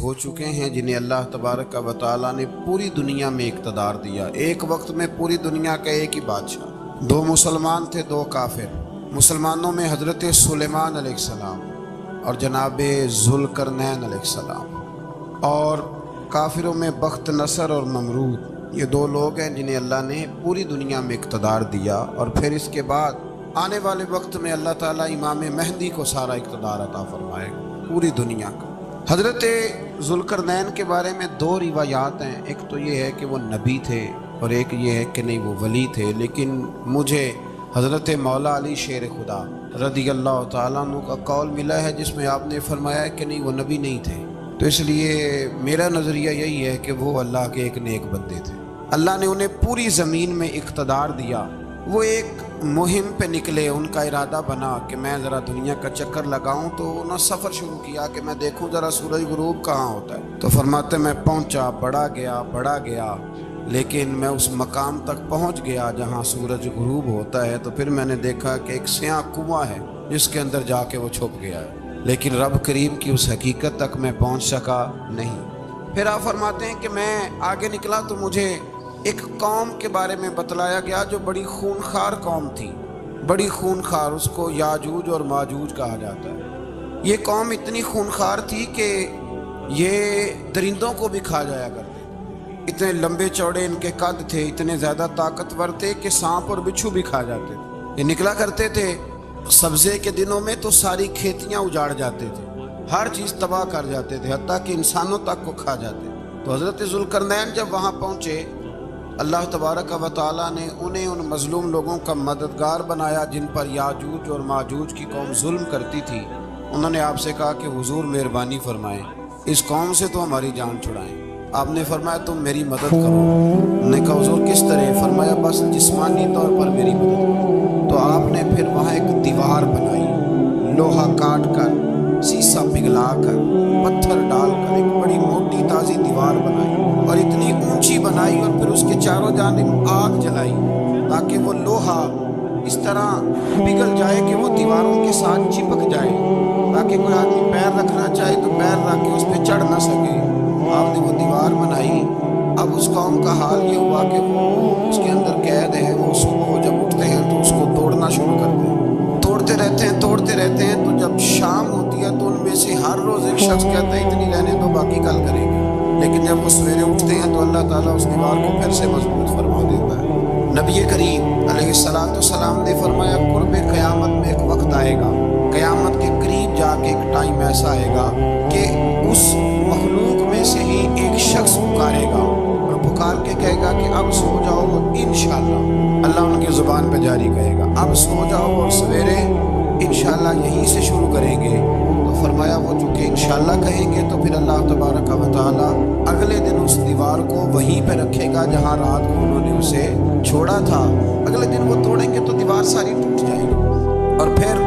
ہو چکے ہیں جنہیں اللہ تبارک و تعالی نے پوری دنیا میں اقتدار دیا۔ ایک وقت میں پوری دنیا کا ایک ہی بادشاہ، دو مسلمان تھے، دو کافر۔ مسلمانوں میں حضرت سلیمان علیہ السلام اور جناب ذوالقرنین علیہ السلام، اور کافروں میں بخت نصر اور نمرود۔ یہ دو لوگ ہیں جنہیں اللہ نے پوری دنیا میں اقتدار دیا، اور پھر اس کے بعد آنے والے وقت میں اللہ تعالیٰ امام مہدی کو سارا اقتدار عطا فرمائے گا پوری دنیا کا۔ حضرت ذوالقرنین کے بارے میں دو روایات ہیں، ایک تو یہ ہے کہ وہ نبی تھے اور ایک یہ ہے کہ نہیں وہ ولی تھے، لیکن مجھے حضرت مولا علی شیر خدا رضی اللہ تعالیٰ عنہ کا قول ملا ہے جس میں آپ نے فرمایا ہے کہ نہیں وہ نبی نہیں تھے، تو اس لیے میرا نظریہ یہی ہے کہ وہ اللہ کے ایک نیک بندے تھے۔ اللہ نے انہیں پوری زمین میں اقتدار دیا۔ وہ ایک مہم پہ نکلے، ان کا ارادہ بنا کہ میں ذرا دنیا کا چکر لگاؤں، تو انہوں نے سفر شروع کیا کہ میں دیکھوں ذرا سورج غروب کہاں ہوتا ہے۔ تو فرماتے میں پہنچا، بڑا گیا، لیکن میں اس مقام تک پہنچ گیا جہاں سورج غروب ہوتا ہے، تو پھر میں نے دیکھا کہ ایک سیاہ کنواں ہے جس کے اندر جا کے وہ چھپ گیا ہے، لیکن رب کریم کی اس حقیقت تک میں پہنچ سکا نہیں۔ پھر آپ فرماتے ہیں کہ میں آگے نکلا تو مجھے ایک قوم کے بارے میں بتلایا گیا جو بڑی خونخوار قوم تھی، بڑی خونخوار، اس کو یاجوج اور ماجوج کہا جاتا ہے۔ یہ قوم اتنی خونخوار تھی کہ یہ درندوں کو بھی کھا جایا کرتے، اتنے لمبے چوڑے ان کے قد تھے، اتنے زیادہ طاقتور تھے کہ سانپ اور بچھو بھی کھا جاتے تھے۔ یہ نکلا کرتے تھے سبزے کے دنوں میں تو ساری کھیتیاں اجاڑ جاتے تھے، ہر چیز تباہ کر جاتے تھے، حتیٰ کہ انسانوں تک کو کھا جاتے تھے۔ تو حضرت ذوالقرنین جب وہاں پہنچے، اللہ تبارک و تعالیٰ نے انہیں ان مظلوم لوگوں کا مددگار بنایا جن پر یاجوج اور ماجوج کی قوم ظلم کرتی تھی۔ انہوں نے آپ سے کہا کہ حضور مہربانی فرمائیں، اس قوم سے تو ہماری جان چھڑائیں۔ آپ نے فرمایا تم میری مدد کرو۔ انہوں نے کہا حضور کس طرح؟ فرمایا بس جسمانی طور پر میری مدد کرو۔ تو آپ نے پھر وہاں ایک دیوار بنائی، لوہا کاٹ کر، سیسا پگھلا کر، پتھر ڈال کر ایک بڑی موٹی تازی دیوار بنائی، اور اتنی اونچی بنائی، اور پھر اس کے چاروں جانب آگ جلائی تاکہ وہ لوہا اس طرح پگھل جائے کہ وہ دیواروں کے ساتھ چپک جائے، تاکہ کوئی آدمی پیر رکھنا چاہے تو پیر رکھ کے اس پہ چڑھ نہ سکے۔ آپ نے وہ دیوار بنائی۔ اب اس قوم کا حال یہ ہوا کہ وہ اس کے اندر قید ہے، وہ صبح جب اٹھتے ہیں تو اس کو توڑنا شروع کرتے ہیں، توڑتے رہتے ہیں، تو جب شام ہوتی ہے تو ان میں سے ہر روز ایک شخص کہتا ہے اتنی رہنے دو باقی کل کریں گے، لیکن جب وہ سویرے اٹھتے ہیں تو اللہ تعالیٰ اس دیوار کو پھر سے مضبوط فرما دیتا ہے۔ نبی کریم علیہ السلام نے فرمایا قرب قیامت میں ایک وقت آئے گا، قیامت کے قریب جا کے ایک ٹائم ایسا آئے گا کہ اس مخلوق میں سے ہی ایک شخص پکارے گا اور پکار کے کہے گا کہ اب سو جاؤ، انشاءاللہ اللہ ان کی زبان پہ جاری کہے گا اب سو جاؤ اور سویرے انشاءاللہ یہیں سے شروع کریں گے۔ تو فرمایا وہ چونکہ انشاءاللہ کہیں گے تو پھر اللہ تبارک و تعالیٰ اگلے دن اس دیوار کو وہیں پہ رکھے گا جہاں رات کو انہوں نے اسے چھوڑا تھا۔ اگلے دن وہ توڑیں گے تو دیوار ساری ٹوٹ جائے گی، اور پھر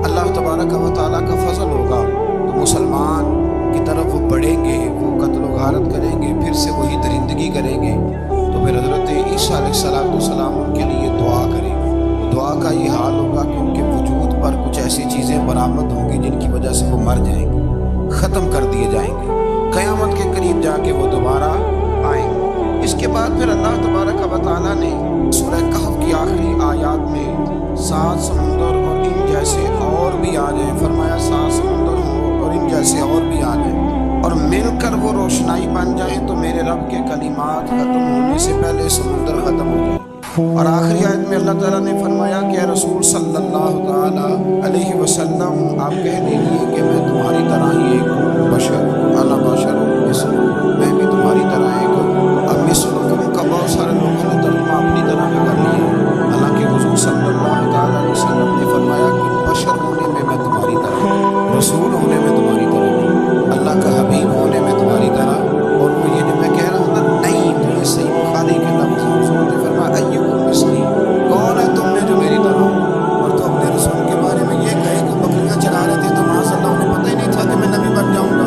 اللہ تبارک و تعالیٰ کا فضل ہوگا تو مسلمان کی طرف وہ بڑھیں گے، وہ قتل و غارت کریں گے، پھر سے وہی درندگی کریں گے۔ تو پھر حضرت عیسیٰ علیہ السلام ان کے لیے دعا کریں گے۔ دعا کا یہ حال ہوگا کہ ان کے وجود پر کچھ ایسی چیزیں برآمد ہوں گی جن کی وجہ سے وہ مر جائیں گے، ختم کر دیے جائیں گے، قیامت کے قریب جا کے وہ دوبارہ آئیں گے۔ اس کے بعد پھر اللہ تبارک و تعالیٰ نے سورہ کہف کی آخری آیات میں 7 سمندر اور ان جیسے اور بھی آ جائیں، فرمایا 7 سمندر ہوں اور ان جیسے اور بھی آ جائیں اور مل کر وہ روشنائی بن جائیں تو میرے رب کے کلمات ختم ہونے سے پہلے سمندر ختم ہو جائیں۔ اور آخری آیت میں اللہ تعالیٰ نے فرمایا کہ اے رسول صلی اللہ تعالیٰ علیہ وسلم آپ کہہ دیجیے کہ میں تمہاری طرح ہی ایک بشر، انا بشر مثلکم، میں بھی تمہاری طرح ایک اب مثلکم کا بہت سارے لوگوں نے ترجمہ اپنی طرح میں کر لیا، حالانکہ حضور صلی اللہ تعالیٰ علیہ وسلم نے فرمایا کہ بشر ہونے میں تمہاری طرح، رسول ہونے میں تمہاری طرح نہیں، اللہ کا حبیب ہونے میں تمہاری طرح۔ اور وہ یہ میں کہہ رہا ہوں نا نہیں، تو یہ صحیح بخاری کے لفظ حضور نے فرمایا ایکم مثلی، کون ہے تم میں جو میری طرح ہو؟ اور تو اپنے رسول کے بارے میں یہ کہے کہ بکریاں چلا رہے تھے تو ماشاء اللہ انہیں پتہ ہی نہیں تھا کہ میں نبی بن جاؤں گا،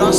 10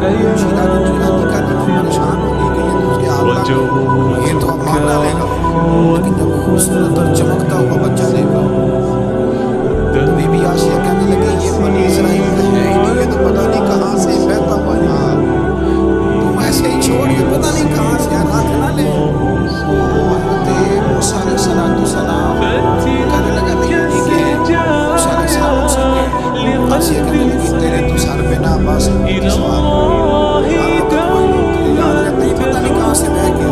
شیرہ بن جیلانی کا دل پریشان ہو گئی کہ یہ دوسرے آقا کا یہ تو اب مانگا لے گا، لیکن جب خوبصورت اور چمکتا ہوا بچہ دیکھا تو بی بی آسیہ کہنے لگی یہ بنی اسرائیل کا ہے ہی نہیں، یہ تو پتہ نہیں کہاں سے بہتا ہوا یہاں، تم ایسے ہی چھوڑ کے پتہ نہیں کہاں سے رکھ نہ لے۔ حضرت موسیٰ علیہ السلام کہنے لگا نہیں کہ موسیٰ علیہ السلام سے آسیہ کہنے لگی تیرے تو سر پہ نہ عباس سوال، ہاں تو کوئی لوگ تیرے یاد رہتے ہیں پتہ نہیں کہاں سے بہ گیا۔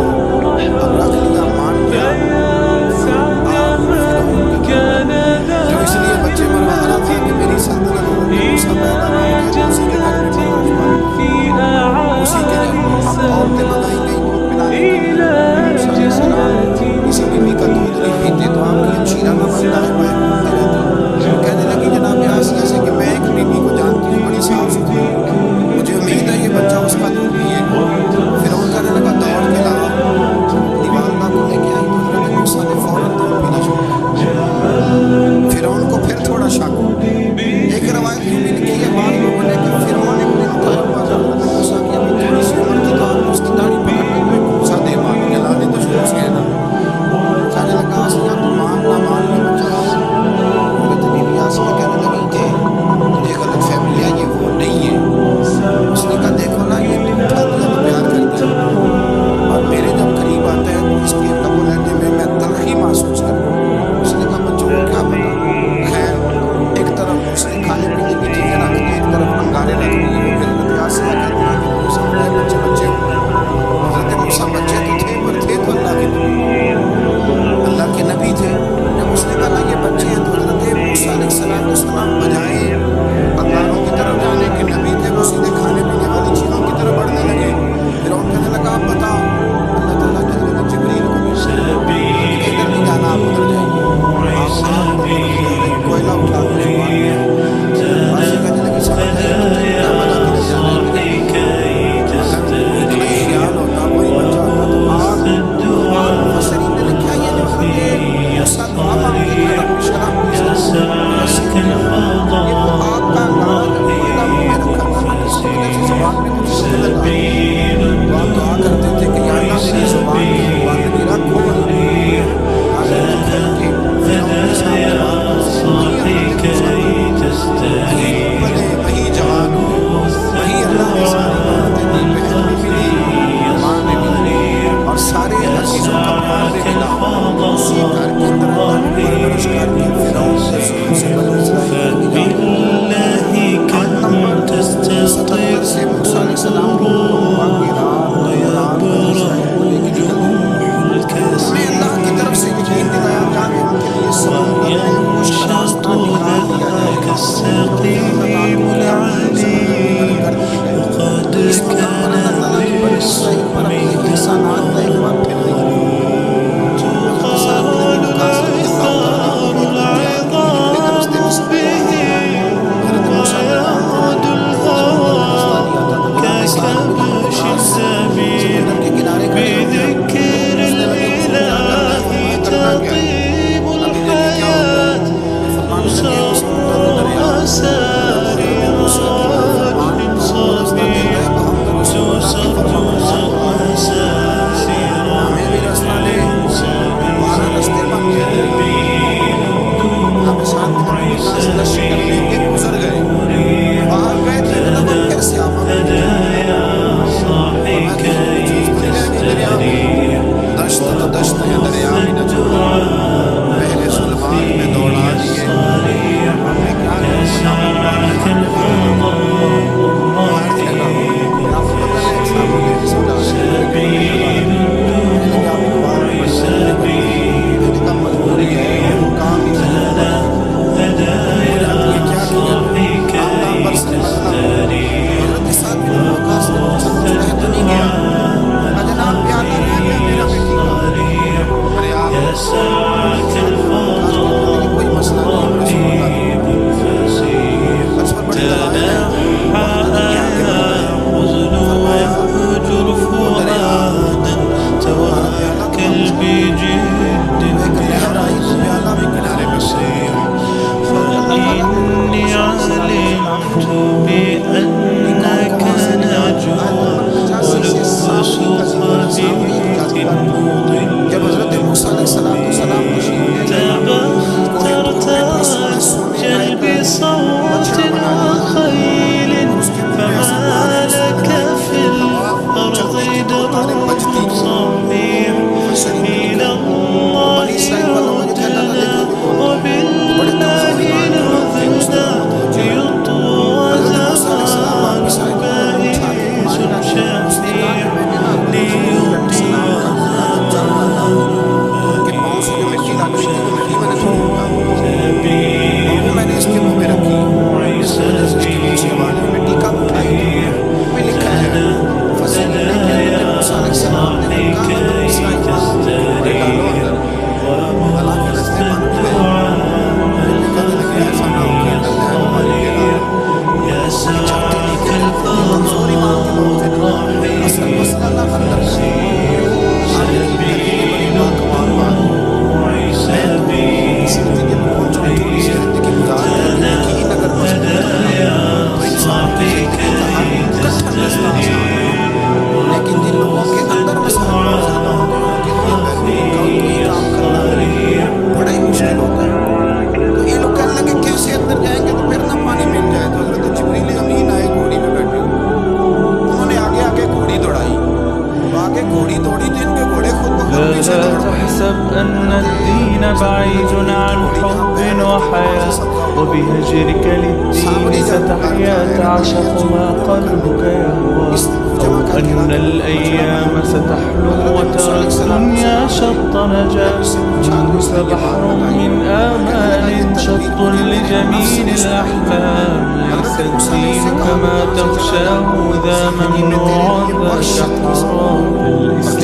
فلا تحسب أن الدين بعيد عن حب وحياة، وبهجرك للدين ستحيا تعشق ما قلبك يهوى، أو أن الأيام ستحلو وترى الدنيا شط نجاة، منك بحر من آمال شط لجميل الأحلام، ليس الدين كما تخشاه ذا ممنوع ذا حرام،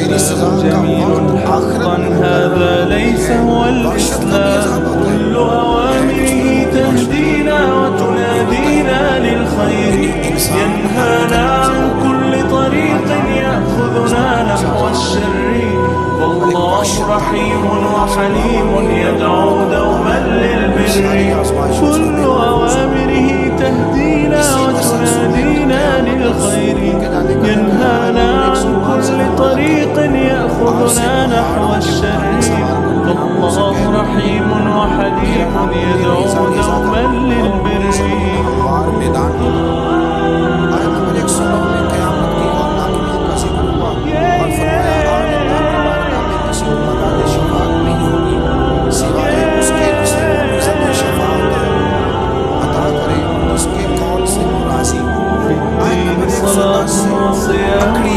الإسلام جميل حقا هذا ليس هو الإسلام، كل أوامره تهدينا وتنادينا للخير، ينهانا عن كل طريق يأخذنا نحو الشر، والله رحيم وحليم يدعو دوما للبر، كل أوامره تهدينا وتنادينا للخير، ينهانا عن كل طريق يأخذنا نحو الشر، والله رحيم وحليم يدعو دوما للبر.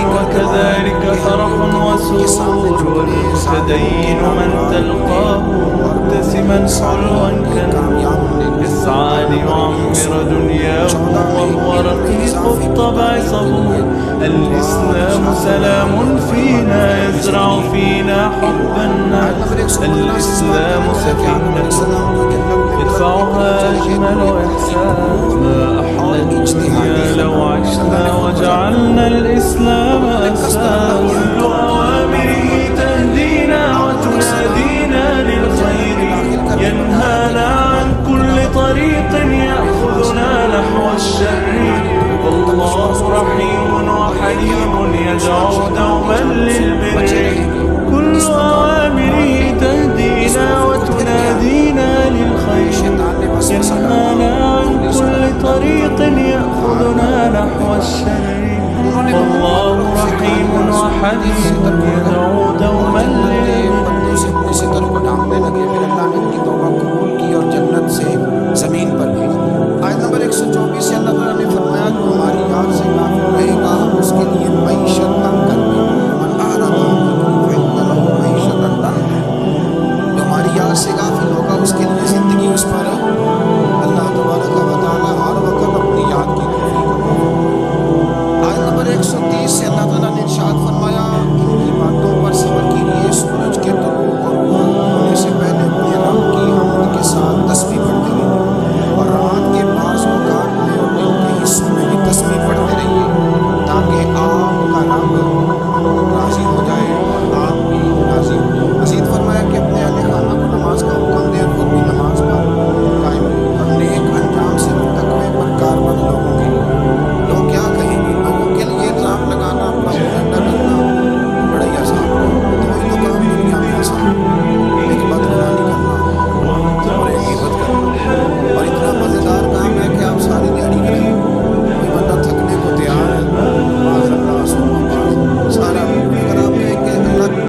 وكذلك فرح وسرور، والمتدين من تلقاه مبتسما حلوا كالنور، يسعى ليعمر دنياه وهو رقيق الطبع صبور، الإسلام سلام فينا يزرع فينا حب الناس، الإسلام سكينة يدفعها أجمل إحساس، ما أحلى الدنيا لو عشنا وجعلنا الإسلام أساس، كل أوامره تهدينا وتنادينا للخير، ينهانا عن كل طريق يأخذنا نحو الشر، والله رحيم وحليم يدعو دوما للبر، كل أوامره تهدينا وتنادينا للخير، ينهانا عن كل طريق يأخذنا نحو الشر، والله رحيم وحليم يدعو دوما للبر. اسی طرح کو ڈھانپنے لگے، پھر اللہ نے ان کی توبہ قبول کی اور جنت سے زمین پر بھیجا۔ آیت نمبر 124 سے اللہ تعالیٰ نے فرمایا جو ہماری یاد سے غافل رہے گا ہم اس کے لیے معیشت تنگ کر دیں گے، من اعرض عن ذکری فإن له معیشة ضنکا، جو ہماری یاد سے غافل ہوگا اس کے لیے زندگی اس پر اللہ تبارک و تعالیٰ ہر وقت اپنی یاد کی توفیق عطا فرمائے۔ آیت نمبر 130 سے اللہ تعالیٰ نے ارشاد فرمایا ان کی باتوں پر صبر کیجیے، سورج کے